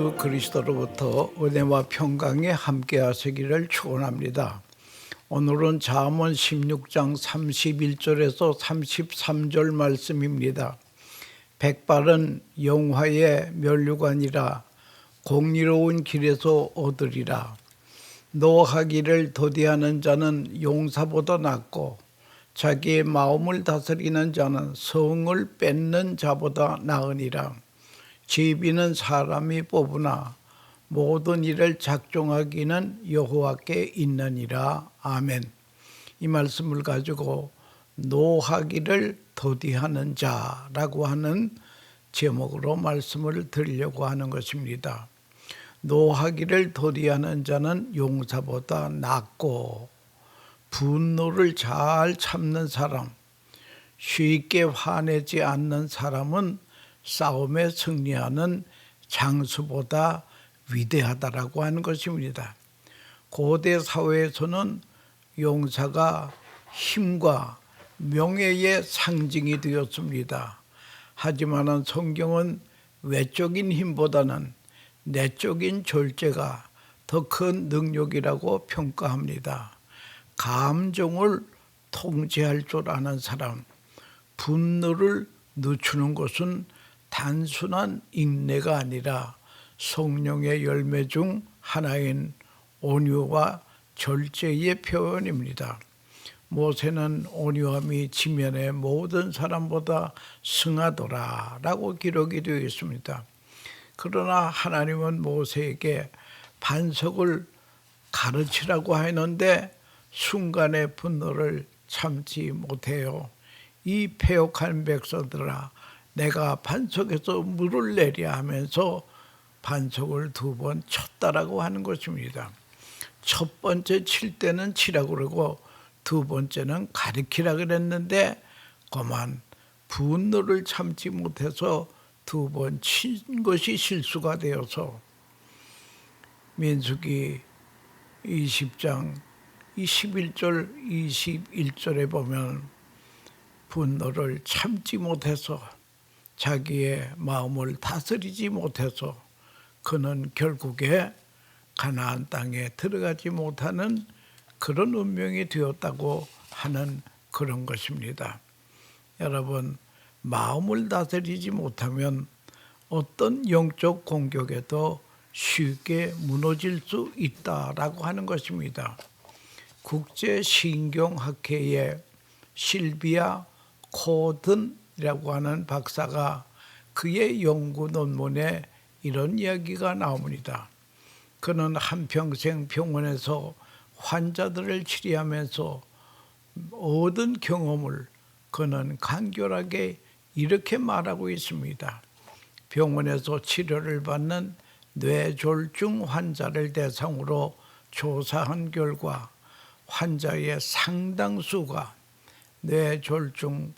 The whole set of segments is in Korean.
예수 그리스도로부터 은혜와 평강이 함께 하시기를 축원합니다. 오늘은 잠언 16장 31절에서 33절 말씀입니다. 백발은 영화의 면류관이라 공의로운 길에서 얻으리라. 노하기를 도디하는 자는 용사보다 낫고 자기의 마음을 다스리는 자는 성을 뺏는 자보다 나으니라. 지비는 사람이 뽑으나 모든 일을 작정하기는 여호와께 있느니라. 아멘. 이 말씀을 가지고 노하기를 더디하는 자라고 하는 제목으로 말씀을 드리려고 하는 것입니다. 노하기를 더디하는 자는 용사보다 낫고, 분노를 잘 참는 사람, 쉽게 화내지 않는 사람은 싸움에 승리하는 장수보다 위대하다라고 하는 것입니다. 고대 사회에서는 용사가 힘과 명예의 상징이 되었습니다. 하지만 성경은 외적인 힘보다는 내적인 절제가 더 큰 능력이라고 평가합니다. 감정을 통제할 줄 아는 사람, 분노를 늦추는 것은 단순한 인내가 아니라 성령의 열매 중 하나인 온유와 절제의 표현입니다. 모세는 온유함이 지면의 모든 사람보다 승하더라라고 기록이 되어 있습니다. 그러나 하나님은 모세에게 반석을 가르치라고 하는데 순간의 분노를 참지 못해요. 이 패역한 백성들아, 내가 반석에서 물을 내려 하면서 반석을 2번 쳤다라고 하는 것입니다. 첫 번째 칠 때는 치라고 그러고 2번째는 가르치라 그랬는데 그만 분노를 참지 못해서 2번 친 것이 실수가 되어서 민수기 20장 11절 21절에 보면 분노를 참지 못해서 자기의 마음을 다스리지 못해서 그는 결국에 가나안 땅에 들어가지 못하는 그런 운명이 되었다고 하는 그런 것입니다. 여러분, 마음을 다스리지 못하면 어떤 영적 공격에도 쉽게 무너질 수 있다라고 하는 것입니다. 국제신경학회의 실비아 코든이라고 하는 박사가 그의 연구 논문에 이런 이야기가 나옵니다. 그는 한평생 병원에서 환자들을 치료하면서 얻은 경험을 그는 간결하게 이렇게 말하고 있습니다. 병원에서 치료를 받는 뇌졸중 환자를 대상으로 조사한 결과 환자의 상당수가 뇌졸중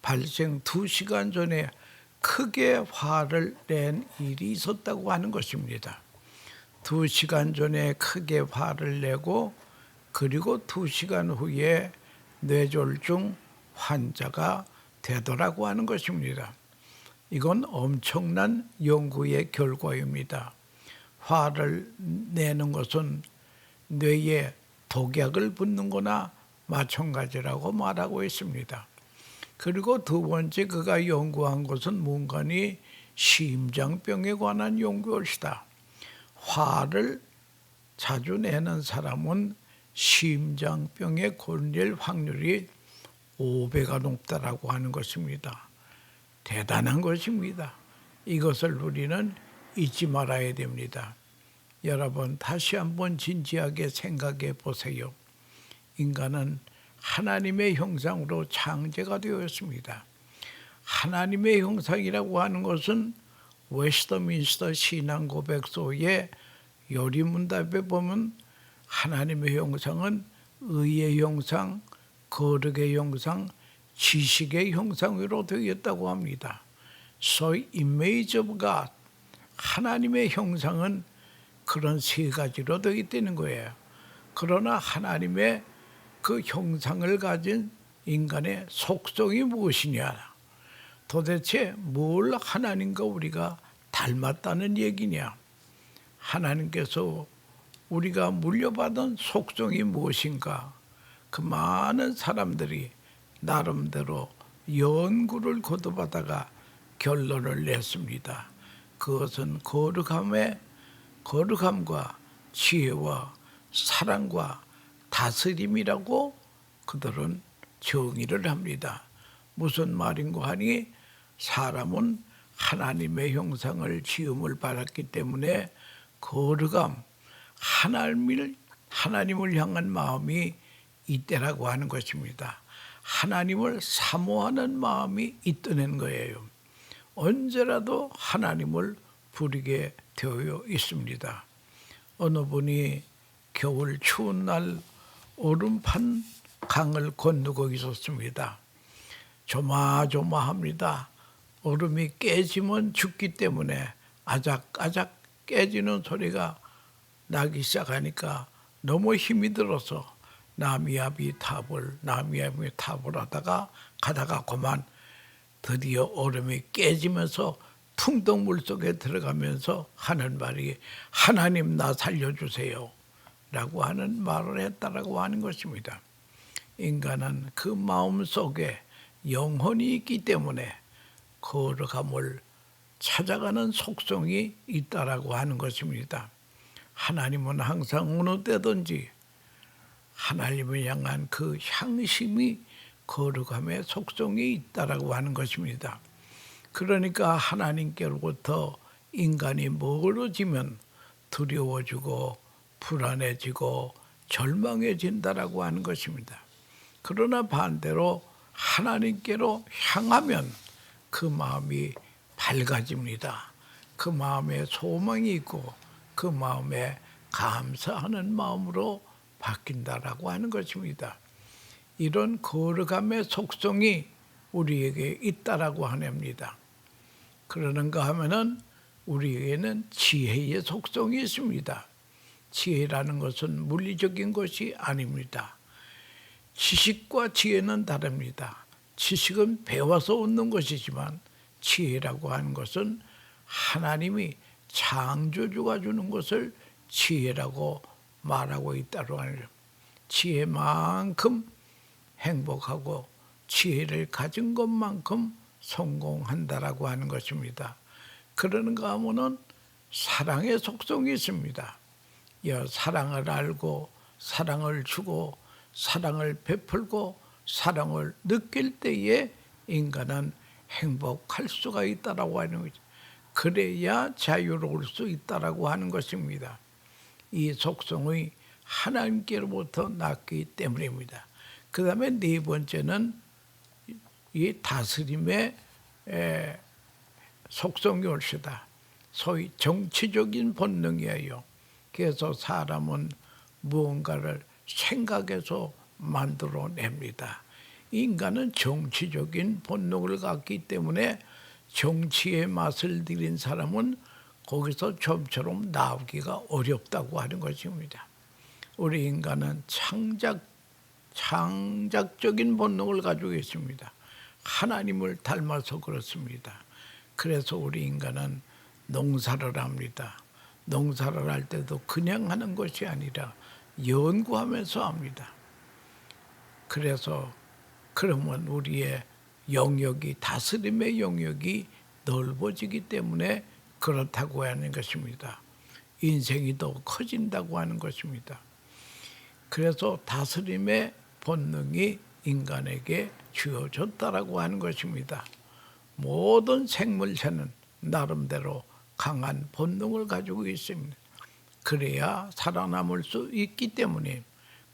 발생 2시간 전에 크게 화를 낸 일이 있었다고 하는 것입니다. 2시간 전에 크게 화를 내고 그리고 2시간 후에 뇌졸중 환자가 되더라고 하는 것입니다. 이건 엄청난 연구의 결과입니다. 화를 내는 것은 뇌에 독약을 붓는 거나 마찬가지라고 말하고 있습니다. 그리고 2번째 그가 연구한 것은 문간이 심장병에 관한 연구였다. 화를 자주 내는 사람은 심장병에 걸릴 확률이 5배가 높다라고 하는 것입니다. 대단한 것입니다. 이것을 우리는 잊지 말아야 됩니다. 여러분, 다시 한번 진지하게 생각해 보세요. 인간은 하나님의 형상으로 창조가 되었습니다. 하나님의 형상이라고 하는 것은 웨스트민스터 신앙고백서의 요리문답에 보면 하나님의 형상은 의의 형상, 거룩의 형상, 지식의 형상으로 되었다고 합니다. So image of God, 하나님의 형상은 그런 3가지로 되어 있다는 거예요. 그러나 하나님의 그 형상을 가진 인간의 속성이 무엇이냐, 도대체 뭘 하나님과 우리가 닮았다는 얘기냐? 하나님께서 우리가 물려받은 속성이 무엇인가? 그 많은 사람들이 나름대로 연구를 거듭하다가 결론을 냈습니다. 그것은 거룩함과 지혜와 사랑과 다스림이라고 그들은 정의를 합니다. 무슨 말인고 하니 사람은 하나님의 형상을 지음을 받았기 때문에 거룩함, 하나님을 향한 마음이 있다라고 하는 것입니다. 하나님을 사모하는 마음이 있다는 거예요. 언제라도 하나님을 부르게 되어 있습니다. 어느 분이 겨울 추운 날 얼음판 강을 건너고 있었습니다. 조마조마합니다. 얼음이 깨지면 죽기 때문에 아작아작 깨지는 소리가 나기 시작하니까 너무 힘이 들어서 나미야비 탑을 하다가 가다가 그만 드디어 얼음이 깨지면서 풍덩 물속에 들어가면서 하는 말이 하나님 나 살려주세요 라고 하는 말을 했다라고 하는 것입니다. 인간은 그 마음속에 영혼이 있기 때문에 거룩함을 찾아가는 속성이 있다라고 하는 것입니다. 하나님은 항상 어느 때든지 하나님을 향한 그 향심이 거룩함의 속성이 있다라고 하는 것입니다. 그러니까 하나님께로부터 인간이 멀어지면 두려워지고 불안해지고 절망해진다라고 하는 것입니다. 그러나 반대로 하나님께로 향하면 그 마음이 밝아집니다. 그 마음에 소망이 있고 그 마음에 감사하는 마음으로 바뀐다라고 하는 것입니다. 이런 거룩함의 속성이 우리에게 있다라고 합니다. 그러는가 하면은 우리에게는 지혜의 속성이 있습니다. 지혜라는 것은 물리적인 것이 아닙니다. 지식과 지혜는 다릅니다. 지식은 배워서 얻는 것이지만 지혜라고 하는 것은 하나님이 창조주가 주는 것을 지혜라고 말하고 있다고 하는 거예요. 지혜만큼 행복하고 지혜를 가진 것만큼 성공한다라고 하는 것입니다. 그러는가 하면은 사랑의 속성이 있습니다. 사랑을 알고 사랑을 주고 사랑을 베풀고 사랑을 느낄 때에 인간은 행복할 수가 있다라고 하는 거죠. 그래야 자유로울 수 있다라고 하는 것입니다. 이 속성이 하나님께로부터 났기 때문입니다. 그 다음에 네 번째는 이 다스림의 속성이 옳시다. 소위 정치적인 본능이에요. 그래서 사람은 무언가를 생각해서 만들어냅니다. 인간은 정치적인 본능을 갖기 때문에 정치의 맛을 들인 사람은 거기서 좀처럼 나오기가 어렵다고 하는 것입니다. 우리 인간은 창작적인 본능을 가지고 있습니다. 하나님을 닮아서 그렇습니다. 그래서 우리 인간은 농사를 합니다. 농사를 할 때도 그냥 하는 것이 아니라 연구하면서 합니다. 그래서 그러면 우리의 영역이 다스림의 영역이 넓어지기 때문에 그렇다고 하는 것입니다. 인생이 더 커진다고 하는 것입니다. 그래서 다스림의 본능이 인간에게 주어졌다라고 하는 것입니다. 모든 생물체는 나름대로 강한 본능을 가지고 있습니다. 그래야 살아남을 수 있기 때문에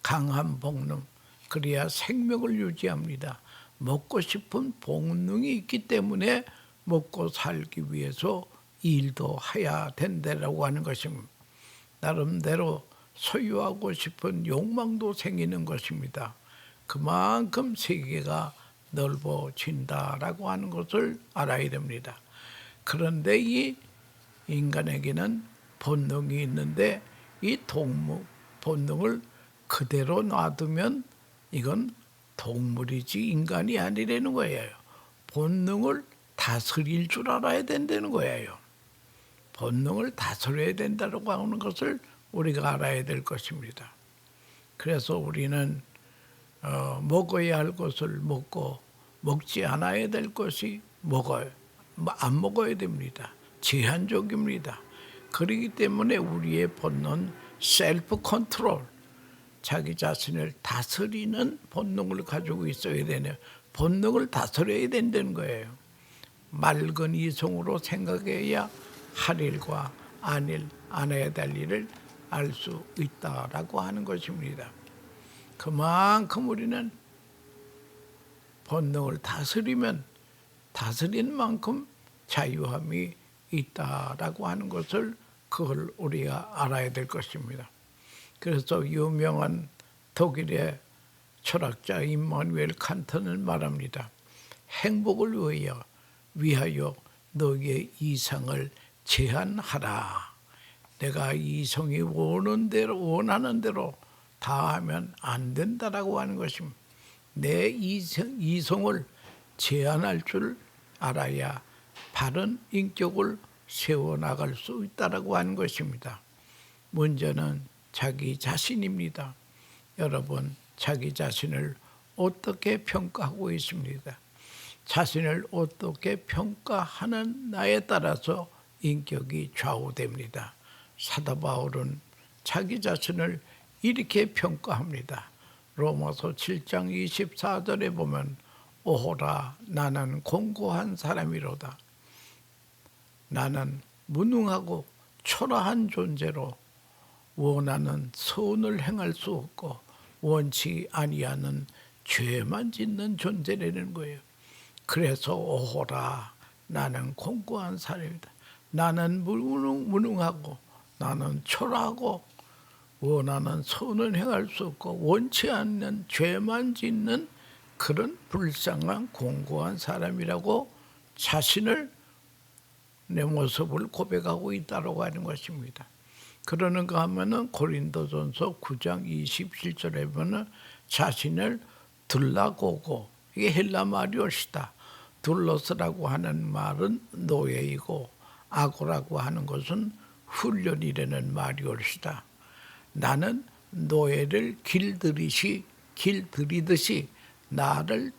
강한 본능, 그래야 생명을 유지합니다. 먹고 싶은 본능이 있기 때문에 먹고 살기 위해서 일도 해야 된다라고 하는 것입니다. 나름대로 소유하고 싶은 욕망도 생기는 것입니다. 그만큼 세계가 넓어진다라고 하는 것을 알아야 됩니다. 그런데 이 인간에게는 본능이 있는데 이 본능을 그대로 놔두면 이건 동물이지 인간이 아니라는 거예요. 본능을 다스릴 줄 알아야 된다는 거예요. 본능을 다스려야 된다고 하는 것을 우리가 알아야 될 것입니다. 그래서 우리는 먹어야 할 것을 먹고 먹지 않아야 될 것이 안 먹어야 됩니다. 제한적입니다. 그렇기 때문에 우리의 본능 셀프 컨트롤, 자기 자신을 다스리는 본능을 가지고 있어야 되네요. 본능을 다스려야 된다는 거예요. 맑은 이성으로 생각해야 할 일과 안 해야 될 일을 알 수 있다라고 하는 것입니다. 그만큼 우리는 본능을 다스리면 다스린 만큼 자유함이 있다라고 하는 것을 그걸 우리가 알아야 될 것입니다. 그래서 유명한 독일의 철학자 임마누엘 칸트는 말합니다. 행복을 위하여 너희의 이성을 제한하라. 내가 이성이 원하는 대로 다 하면 안 된다라고 하는 것입니다. 내 이성을 제한할 줄 알아야 바른 인격을 세워나갈 수 있다라고 하는 것입니다. 문제는 자기 자신입니다. 여러분, 자기 자신을 어떻게 평가하고 있습니다. 자신을 어떻게 평가하느냐에 따라서 인격이 좌우됩니다. 사도 바울은 자기 자신을 이렇게 평가합니다. 로마서 7장 24절에 보면 오호라 나는 공고한 사람이로다. 나는 무능하고 초라한 존재로 원하는 선을 행할 수 없고 원치 아니하는 죄만 짓는 존재라는 거예요. 그래서 오호라 나는 공고한 사람이다. 나는 무능하고 나는 초라하고 원하는 선을 행할 수 없고 원치 않는 죄만 짓는 그런 불쌍한 공고한 사람이라고 자신을 내 모습을 고백하고 있다고 하는 것입니다. 그러는가 하면은 고린도전서 9장 27절에 보면 자신을 둘러보고, 이게 헬라 말이었다. 둘러서라고 하는 말은 노예이고 아고라고 하는 것은 훈련이라는 말이었다. 나는 노예를 길들이듯이 나를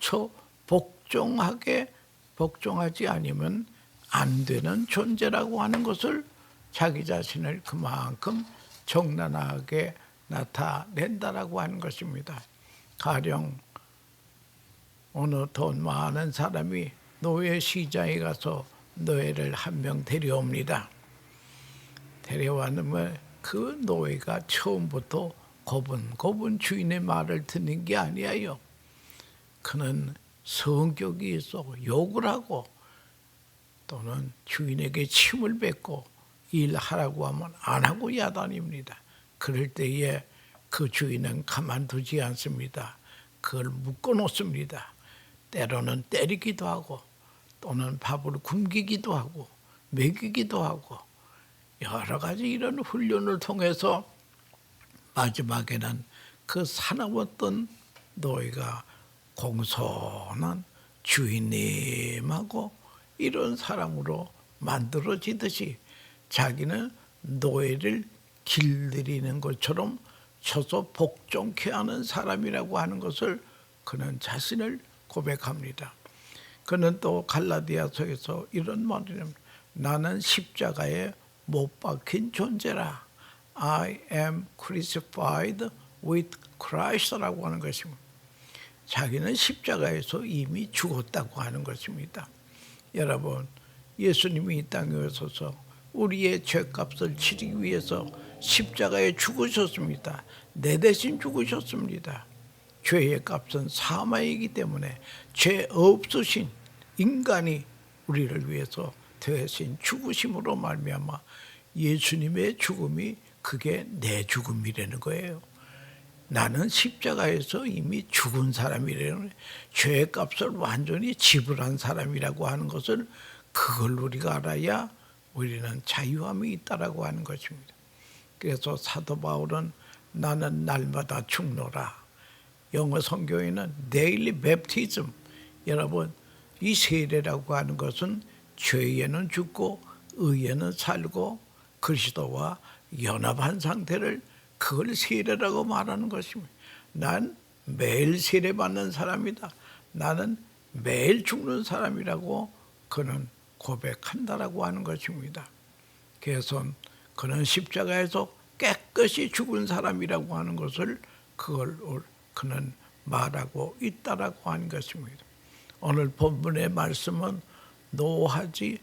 복종하지 않으면 안 되는 존재라고 하는 것을 자기 자신을 그만큼 적나라하게 나타낸다라고 하는 것입니다. 가령 어느 돈 많은 사람이 노예 시장에 가서 노예를 한 명 데려옵니다. 데려왔으면 그 노예가 처음부터 고분고분 주인의 말을 듣는 게 아니에요. 그는 성격이 있어 욕을 하고 또는 주인에게 침을 뱉고 일하라고 하면 안 하고 야단입니다. 그럴 때에 그 주인은 가만두지 않습니다. 그걸 묶어놓습니다. 때로는 때리기도 하고 또는 밥을 굶기기도 하고 먹이기도 하고 여러 가지 이런 훈련을 통해서 마지막에는 그 사나웠던 노예가 공손한 주인님하고 이런 사람으로 만들어지듯이 자기는 노예를 길들이는 것처럼 쳐서 복종케 하는 사람이라고 하는 것을 그는 자신을 고백합니다. 그는 또 갈라디아서에서 이런 말을 합니다. 나는 십자가에 못 박힌 존재라. I am crucified with Christ라고 하는 것입니다. 자기는 십자가에서 이미 죽었다고 하는 것입니다. 여러분, 예수님이 이 땅에 오셔서 우리의 죄값을 치르기 위해서 십자가에 죽으셨습니다. 내 대신 죽으셨습니다. 죄의 값은 사망이기 때문에 죄 없으신 인간이 우리를 위해서 대신 죽으심으로 말미암아 예수님의 죽음이 그게 내 죽음이라는 거예요. 나는 십자가에서 이미 죽은 사람이라는 거예요. 죄의 값을 완전히 지불한 사람이라고 하는 것을 그걸 우리가 알아야 우리는 자유함이 있다라고 하는 것입니다. 그래서 사도 바울은 나는 날마다 죽노라. 영어 성경에는 daily baptism. 여러분, 이 세례라고 하는 것은 죄에는 죽고 의에는 살고 그리스도와 연합한 상태를 그걸 세례라고 말하는 것입니다. 난 매일 세례받는 사람이다. 나는 매일 죽는 사람이라고 그는 고백한다라고 하는 것입니다. 그래서 그는 십자가에서 깨끗이 죽은 사람이라고 하는 것을 그는 말하고 있다라고 하는 것입니다. 오늘 본문의 말씀은 노하기를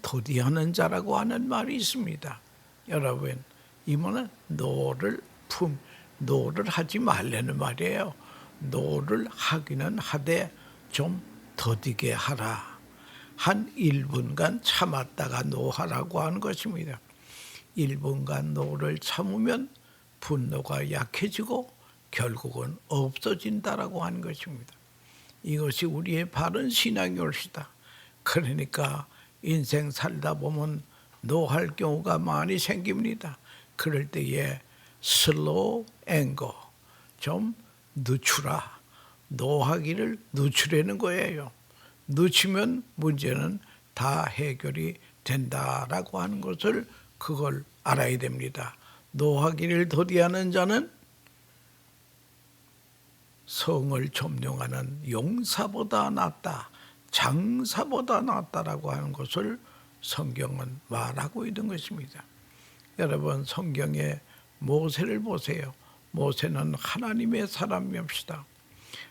더디하는 자라고 하는 말이 있습니다. 여러분, 이거는 노를 하지 말라는 말이에요. 노를 하기는 하되 좀 더디게 하라. 한 1분간 참았다가 노하라고 하는 것입니다. 1분간 노를 참으면 분노가 약해지고 결국은 없어진다라고 하는 것입니다. 이것이 우리의 바른 신앙이 옳시다. 그러니까 인생 살다 보면 노할 경우가 많이 생깁니다. 그럴 때에 슬로우 앵거, 좀 늦추라. 노하기를 늦추려는 거예요. 늦추면 문제는 다 해결이 된다라고 하는 것을 그걸 알아야 됩니다. 노하기를 더디하는 자는 성을 점령하는 용사보다 낫다, 장사보다 낫다라고 하는 것을 성경은 말하고 있는 것입니다. 여러분, 성경에 모세를 보세요. 모세는 하나님의 사람이옵시다.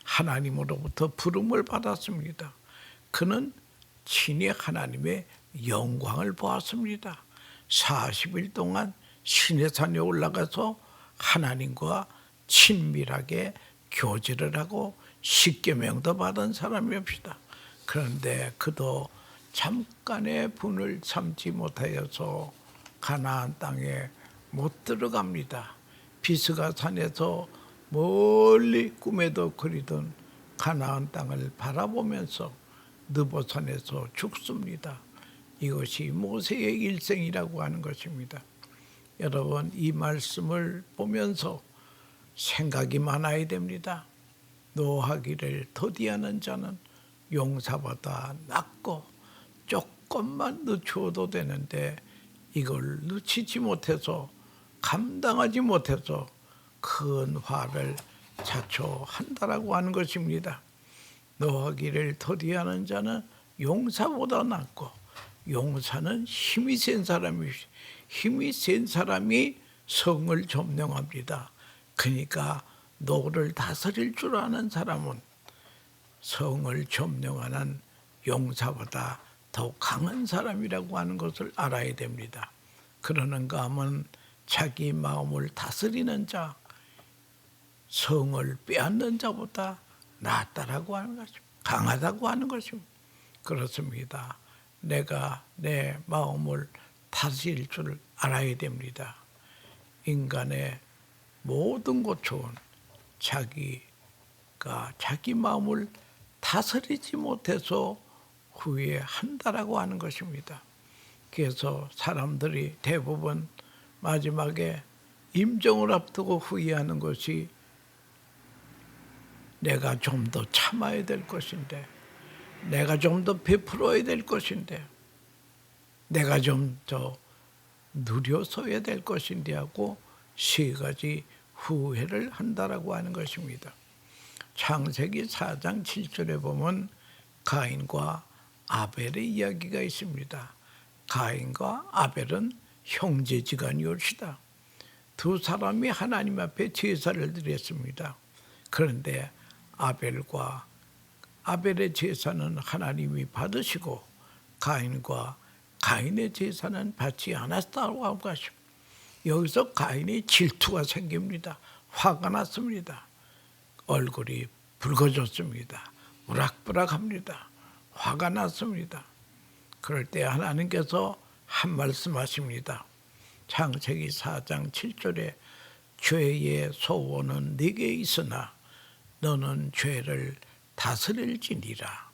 하나님으로부터 부름을 받았습니다. 그는 친히 하나님의 영광을 보았습니다. 40일 동안 시내산에 올라가서 하나님과 친밀하게 교제를 하고 십계명도 받은 사람이옵시다. 그런데 그도 잠깐의 분을 참지 못하여서 가나안 땅에 못 들어갑니다. 비스가 산에서 멀리 꿈에도 그리던 가나안 땅을 바라보면서 느보산에서 죽습니다. 이것이 모세의 일생이라고 하는 것입니다. 여러분, 이 말씀을 보면서 생각이 많아야 됩니다. 노하기를 더디하는 자는 용사보다 낫고 조금만 늦추어도 되는데 이걸 늦추지 못해서 감당하지 못해서 큰 화를 자초한다라고 하는 것입니다. 노하기를 더디하는 자는 용사보다 낫고 용사는 힘이 센 사람이 성을 점령합니다. 그러니까 노를 다스릴 줄 아는 사람은 성을 점령하는 용사보다 더 강한 사람이라고 하는 것을 알아야 됩니다. 그러는가 하면 자기 마음을 다스리는 자, 성을 빼앗는 자보다 낫다라고 하는 것입니다. 강하다고 하는 것입니다. 그렇습니다. 내가 내 마음을 다스릴 줄 알아야 됩니다. 인간의 모든 고초는 자기가 자기 마음을 다스리지 못해서 후회한다라고 하는 것입니다. 그래서 사람들이 대부분 마지막에 임종을 앞두고 후회하는 것이 내가 좀 더 참아야 될 것인데, 내가 좀 더 베풀어야 될 것인데, 내가 좀 더 누려서야 될 것인데 하고 세 가지 후회를 한다라고 하는 것입니다. 창세기 4장 7절에 보면 가인과 아벨의 이야기가 있습니다. 가인과 아벨은 형제지간이옵시다. 두 사람이 하나님 앞에 제사를 드렸습니다. 그런데 아벨의 제사는 하나님이 받으시고 가인의 제사는 받지 않았다고 하는 것입니다. 여기서 가인이 질투가 생깁니다. 화가 났습니다. 얼굴이 붉어졌습니다. 우락부락합니다. 화가 났습니다. 그럴 때 하나님께서 한 말씀 하십니다. 창세기 4장 7절에 죄의 소원은 네게 있으나 너는 죄를 다스릴지니라.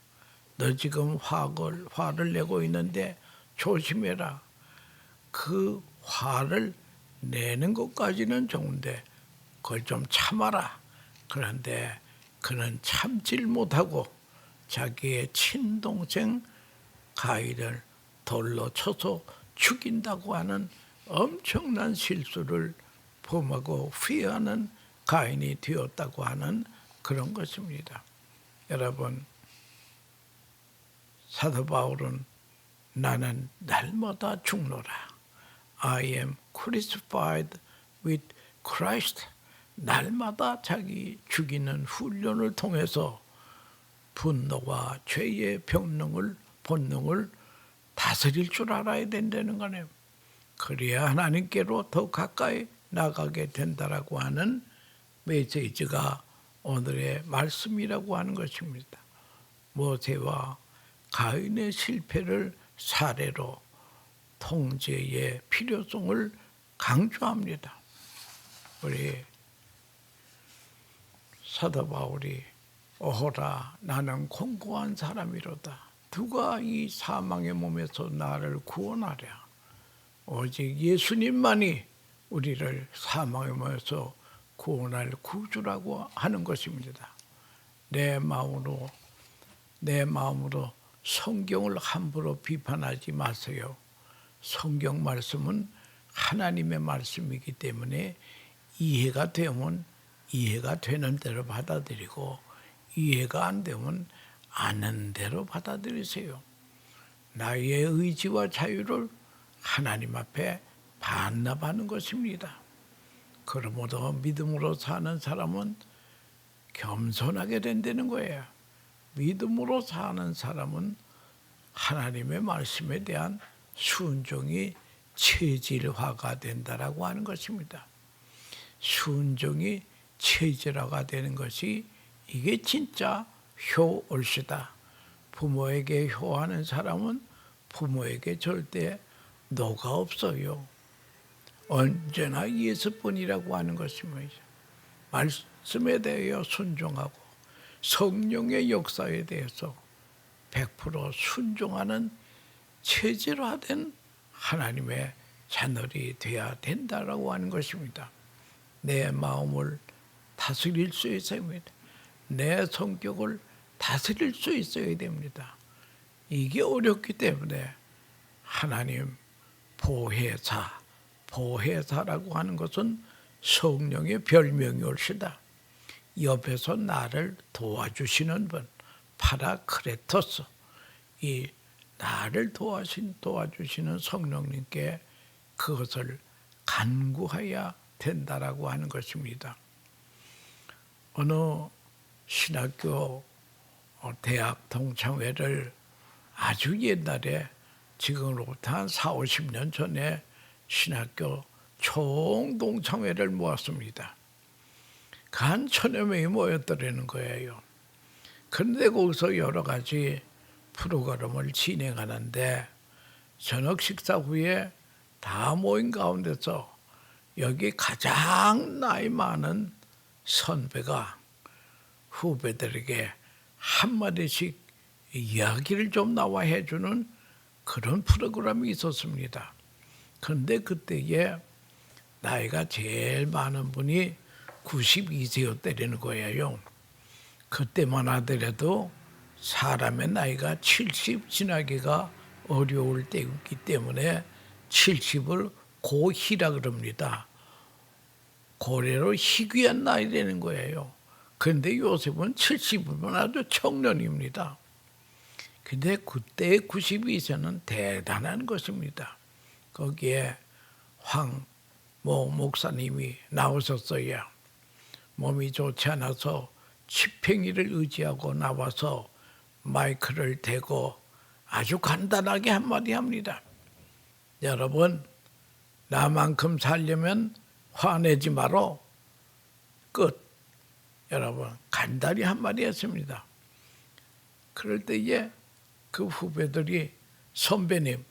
너 지금 화를 내고 있는데 조심해라. 그 화를 내는 것까지는 좋은데 그걸 좀 참아라. 그런데 그는 참질 못하고 자기의 친동생 가인을 돌로 쳐서 죽인다고 하는 엄청난 실수를 범하고 후회하는 가인이 되었다고 하는 그런 것입니다. 여러분, 사도 바울은 나는 날마다 죽노라. I am crucified with Christ. 날마다 자기 죽이는 훈련을 통해서 분노와 죄의 본능을 다스릴 줄 알아야 된다는 거네요. 그래야 하나님께로 더 가까이 나가게 된다라고 하는 메시지가 오늘의 말씀이라고 하는 것입니다. 모세와 가인의 실패를 사례로 통제의 필요성을 강조합니다. 우리 사도 바울이 오호라 나는 공고한 사람이로다. 누가 이 사망의 몸에서 나를 구원하랴. 오직 예수님만이 우리를 사망의 몸에서 구원할 구주라고 하는 것입니다. 내 마음으로 성경을 함부로 비판하지 마세요. 성경 말씀은 하나님의 말씀이기 때문에 이해가 되면 이해가 되는 대로 받아들이고 이해가 안 되면 아는 대로 받아들이세요. 나의 의지와 자유를 하나님 앞에 반납하는 것입니다. 그러므로 믿음으로 사는 사람은 겸손하게 된다는 거예요. 믿음으로 사는 사람은 하나님의 말씀에 대한 순종이 체질화가 된다라고 하는 것입니다. 순종이 체질화가 되는 것이 이게 진짜 효올시다. 부모에게 효하는 사람은 부모에게 절대 노가 없어요. 언제나 예수뿐이라고 하는 것입니다. 말씀에 대하여 순종하고 성령의 역사에 대해서 100% 순종하는 체질화된 하나님의 자녀이 되어야 된다라고 하는 것입니다. 내 마음을 다스릴 수 있어야 합니다. 내 성격을 다스릴 수 있어야 됩니다. 이게 어렵기 때문에 하나님 보혜사라고 하는 것은 성령의 별명이 올시다. 옆에서 나를 도와주시는 분, 파라크레토스, 이 나를 도와주시는 성령님께 그것을 간구해야 된다라고 하는 것입니다. 어느 신학교 대학 동창회를 아주 옛날에 지금으로부터 한 40-50년 전에 신학교 총동창회를 모았습니다. 한 1000여 명이 모였더라는 거예요. 그런데 거기서 여러 가지 프로그램을 진행하는데 저녁 식사 후에 다 모인 가운데서 여기 가장 나이 많은 선배가 후배들에게 한마디씩 이야기를 좀 나와 해주는 그런 프로그램이 있었습니다. 그런데 그때에 나이가 제일 많은 분이 92세였다는 거예요. 그때만 하더라도 사람의 나이가 70 지나기가 어려울 때이기 때문에 70을 고희라 그럽니다. 고래로 희귀한 나이 되는 거예요. 그런데 요셉은 70이면 아주 청년입니다. 근데 그때 92세는 대단한 것입니다. 거기에 황 목사님이 나오셨어요. 몸이 좋지 않아서 치팽이를 의지하고 나와서 마이크를 대고 아주 간단하게 한마디 합니다. 여러분, 나만큼 살려면 화내지 마라. 끝. 여러분, 간단히 한마디 했습니다. 그럴 때에 그 후배들이 선배님,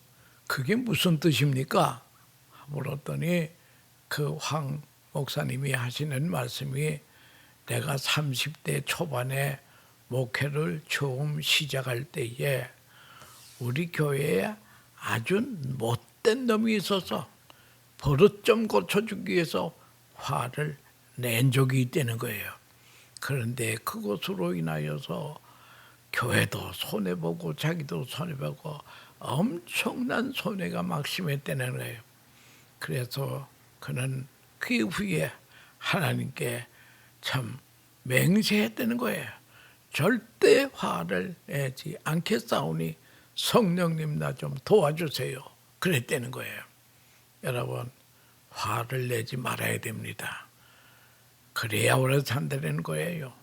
그게 무슨 뜻입니까? 물었더니 그 황 목사님이 하시는 말씀이 내가 30대 초반에 목회를 처음 시작할 때에 우리 교회에 아주 못된 놈이 있어서 버릇 좀 고쳐주기 위해서 화를 낸 적이 있다는 거예요. 그런데 그것으로 인하여서 교회도 손해보고 자기도 손해보고 엄청난 손해가 막심했다는 거예요. 그래서 그는 그 후에 하나님께 참 맹세했다는 거예요. 절대 화를 내지 않겠사오니 성령님 나 좀 도와주세요. 그랬다는 거예요. 여러분, 화를 내지 말아야 됩니다. 그래야 오래 산다는 거예요.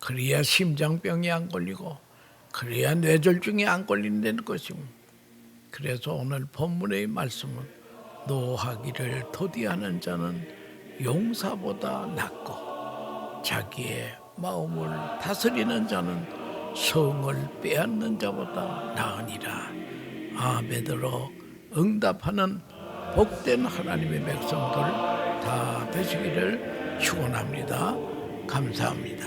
그래야 심장병이 안 걸리고 그래야 뇌졸중이 안 걸린다는 것입니다. 그래서 오늘 본문의 말씀은 노하기를 도디하는 자는 용사보다 낫고 자기의 마음을 다스리는 자는 성을 빼앗는 자보다 나으니라. 아멘으로 응답하는 복된 하나님의 백성들 다 되시기를 축원합니다. 감사합니다.